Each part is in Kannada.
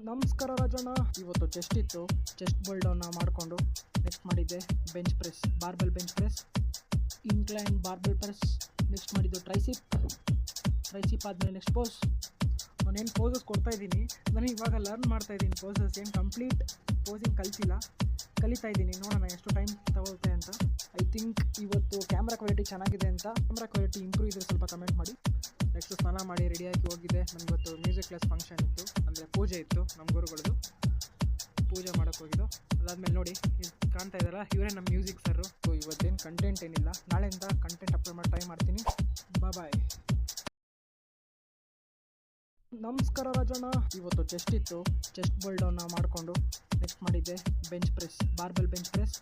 ನಮಸ್ಕಾರ ರಾಜಣ್ಣ. ಇವತ್ತು ಚೆಸ್ಟ್ ಇತ್ತು, ಚೆಸ್ಟ್ ಬೋಲ್ ಡೌನ್ನ ಮಾಡಿಕೊಂಡು ನೆಕ್ಸ್ಟ್ ಮಾಡಿದ್ದೆ bench press, barbell bench press, incline barbell press, next ಮಾಡಿದ್ದು ಟ್ರೈಸಿಪ್ ಆದಮೇಲೆ ನೆಕ್ಸ್ಟ್ ಪೋಸ್. ನಾನೇನು ಪೋಸಸ್ ಕೊಡ್ತಾಯಿದ್ದೀನಿ, ನಾನು ಇವಾಗ ಲರ್ನ್ ಮಾಡ್ತಾಯಿದ್ದೀನಿ ಪೋಸಸ್, ಏನು ಕಂಪ್ಲೀಟ್ ಪೋಸಿಂಗ್ ಕಲಿತಾ ಇದ್ದೀನಿ. ನೋಡೋಣ ಎಷ್ಟು ಟೈಮ್ ತಗೊಳುತ್ತೆ ಅಂತ. ಐ ಥಿಂಕ್ ಇವತ್ತು ಕ್ಯಾಮ್ರಾ ಕ್ವಾಲಿಟಿ ಚೆನ್ನಾಗಿದೆ ಅಂತ, ಕ್ಯಾಮ್ರಾ ಕ್ವಾಲಿಟಿ ಇಂಪ್ರೂವ್ ಇದ್ದರೆ ಸ್ವಲ್ಪ ಕಮೆಂಟ್ ಮಾಡಿ. ನೆಕ್ಸ್ಟ್ ಸ್ನಾನ ಮಾಡಿ ರೆಡಿಯಾಗಿ ಹೋಗಿದ್ದೆ. ನನಗಿವತ್ತು ಮ್ಯೂಸಿಕ್ ಕ್ಲಾಸ್ ಫಂಕ್ಷನ್ ಇತ್ತು, ಅಂದರೆ ಪೂಜೆ ಇತ್ತು ನಮ್ಮ ಗುರುಗಳದ್ದು. ಪೂಜೆ ಮಾಡೋಕ್ಕೆ ಹೋಗಿದ್ದು. ಅದಾದಮೇಲೆ ನೋಡಿ ಕಾಣ್ತಾ ಇದ್ದಾರಲ್ಲ, ಇವರೇ ನಮ್ಮ ಮ್ಯೂಸಿಕ್ ಸರ್ರು. ಇವತ್ತೇನು ಕಂಟೆಂಟ್ ಏನಿಲ್ಲ, ನಾಳೆಯಿಂದ ಕಂಟೆಂಟ್ ಅಪ್ಲೋಡ್ ಮಾಡಿ ಟ್ರೈ ಮಾಡ್ತೀನಿ. ಬಾಯ್. ನಮಸ್ಕಾರ ರಾಜಣ್ಣ. ಇವತ್ತು ಚೆಸ್ಟ್ ಇತ್ತು, ಚೆಸ್ಟ್ ಬೋಲ್ ಡೌನ್ನ ಮಾಡಿಕೊಂಡು ನೆಕ್ಸ್ಟ್ ಮಾಡಿದ್ದೆ bench press, barbell bench press,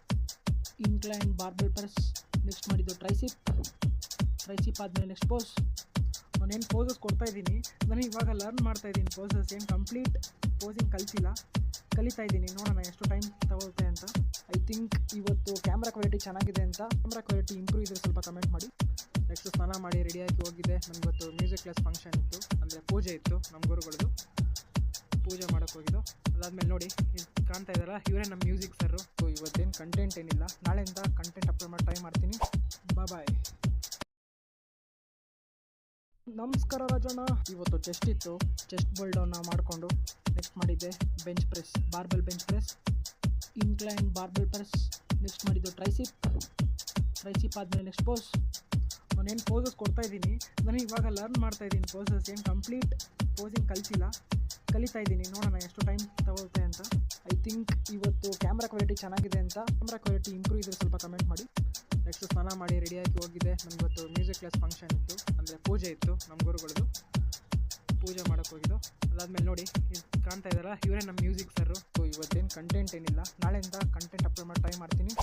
incline barbell press, next ಮಾಡಿದ್ದು ಟ್ರೈಸಿಪ್ ಆದಮೇಲೆ ನೆಕ್ಸ್ಟ್ ಪೋಸ್. ನಾನೇನು ಪೋಸಸ್ ಕೊಡ್ತಾಯಿದ್ದೀನಿ, ನಾನು ಇವಾಗ ಲರ್ನ್ ಮಾಡ್ತಾಯಿದ್ದೀನಿ ಪೋಸಸ್, ಏನು ಕಂಪ್ಲೀಟ್ ಪೋಸಿಂಗ್ ಕಲಿತಾ ಇದ್ದೀನಿ. ನೋಡೋಣ ಎಷ್ಟು ಟೈಮ್ ತಗೊಳುತ್ತೆ ಅಂತ. ಐ ಥಿಂಕ್ ಇವತ್ತು ಕ್ಯಾಮ್ರಾ ಕ್ವಾಲಿಟಿ ಚೆನ್ನಾಗಿದೆ ಅಂತ, ಕ್ಯಾಮ್ರಾ ಕ್ವಾಲಿಟಿ ಇಂಪ್ರೂವ್ ಇದ್ದರೆ ಸ್ವಲ್ಪ ಕಮೆಂಟ್ ಮಾಡಿ. ನೆಕ್ಸ್ಟ್ ಸ್ನಾನ ಮಾಡಿ ರೆಡಿಯಾಗಿ ಹೋಗಿದ್ದೆ. ನನಗಿವತ್ತು ಮ್ಯೂಸಿಕ್ ಕ್ಲಾಸ್ ಫಂಕ್ಷನ್ ಇತ್ತು, ಅಂದರೆ ಪೂಜೆ ಇತ್ತು ನಮ್ಮ ಗುರುಗಳದ್ದು. ಪೂಜೆ ಮಾಡೋಕ್ಕೆ ಹೋಗಿದ್ದು. ಅದಾದಮೇಲೆ ನೋಡಿ ಕಾಣ್ತಾ ಇದ್ದಾರಲ್ಲ, ಇವರೇ ನಮ್ಮ ಮ್ಯೂಸಿಕ್ ಸರ್ರು. ಇವತ್ತೇನು ಕಂಟೆಂಟ್ ಏನಿಲ್ಲ, ನಾಳೆಯಿಂದ ಕಂಟೆಂಟ್ ಅಪ್ಲೋಡ್ ಮಾಡಿ ಟ್ರೈ ಮಾಡ್ತೀನಿ. ಬಾಯ್. ನಮಸ್ಕಾರ ರಾಜಣ್ಣ. ಇವತ್ತು ಚೆಸ್ಟ್ ಇತ್ತು, ಚೆಸ್ಟ್ ಬೋಲ್ ಡೌನ್ನ ಮಾಡಿಕೊಂಡು ನೆಕ್ಸ್ಟ್ ಮಾಡಿದ್ದೆ bench press, barbell bench press, incline barbell press, next ಮಾಡಿದ್ದು ಟ್ರೈಸಿಪ್ ಆದಮೇಲೆ ನೆಕ್ಸ್ಟ್ ಪೋಸ್. ನಾನೇನು ಪೋಸಸ್ ಕೊಡ್ತಾಯಿದ್ದೀನಿ, ನಾನು ಇವಾಗ ಲರ್ನ್ ಮಾಡ್ತಾಯಿದ್ದೀನಿ ಪೋಸಸ್, ಏನು ಕಂಪ್ಲೀಟ್ ಪೋಸಿಂಗ್ ಕಲಿತಾ ಇದ್ದೀನಿ. ನೋಡೋಣ ಎಷ್ಟು ಟೈಮ್ ತಗೊಳುತ್ತೆ ಅಂತ. ಐ ಥಿಂಕ್ ಇವತ್ತು ಕ್ಯಾಮ್ರಾ ಕ್ವಾಲಿಟಿ ಚೆನ್ನಾಗಿದೆ ಅಂತ, ಕ್ಯಾಮ್ರಾ ಕ್ವಾಲಿಟಿ ಇಂಪ್ರೂವ್ ಇದ್ದರೆ ಸ್ವಲ್ಪ ಕಮೆಂಟ್ ಮಾಡಿ. ನೆಕ್ಸ್ಟ್ ಸ್ನಾನ ಮಾಡಿ ರೆಡಿಯಾಗಿ ಹೋಗಿದ್ದೆ. ನನಗಿವತ್ತು ಮ್ಯೂಸಿಕ್ ಕ್ಲಾಸ್ ಫಂಕ್ಷನ್ ಇತ್ತು, ಅಂದರೆ ಪೂಜೆ ಇತ್ತು ನಮ್ಮ ಗುರುಗಳದ್ದು. ಪೂಜೆ ಮಾಡೋಕ್ಕೆ ಹೋಗಿದ್ದು. ಅದಾದಮೇಲೆ ನೋಡಿ ಕಾಣ್ತಾ ಇದ್ದಾರಲ್ಲ, ಇವರೇ ನಮ್ಮ ಮ್ಯೂಸಿಕ್ ಸರ್ರು. ಇವತ್ತೇನು ಕಂಟೆಂಟ್ ಏನಿಲ್ಲ, ನಾಳೆಯಿಂದ ಕಂಟೆಂಟ್ ಅಪ್ಲೋಡ್ ಮಾಡಿ ಟ್ರೈ ಮಾಡ್ತೀನಿ.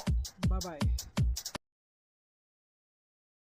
ಬಾಯ್.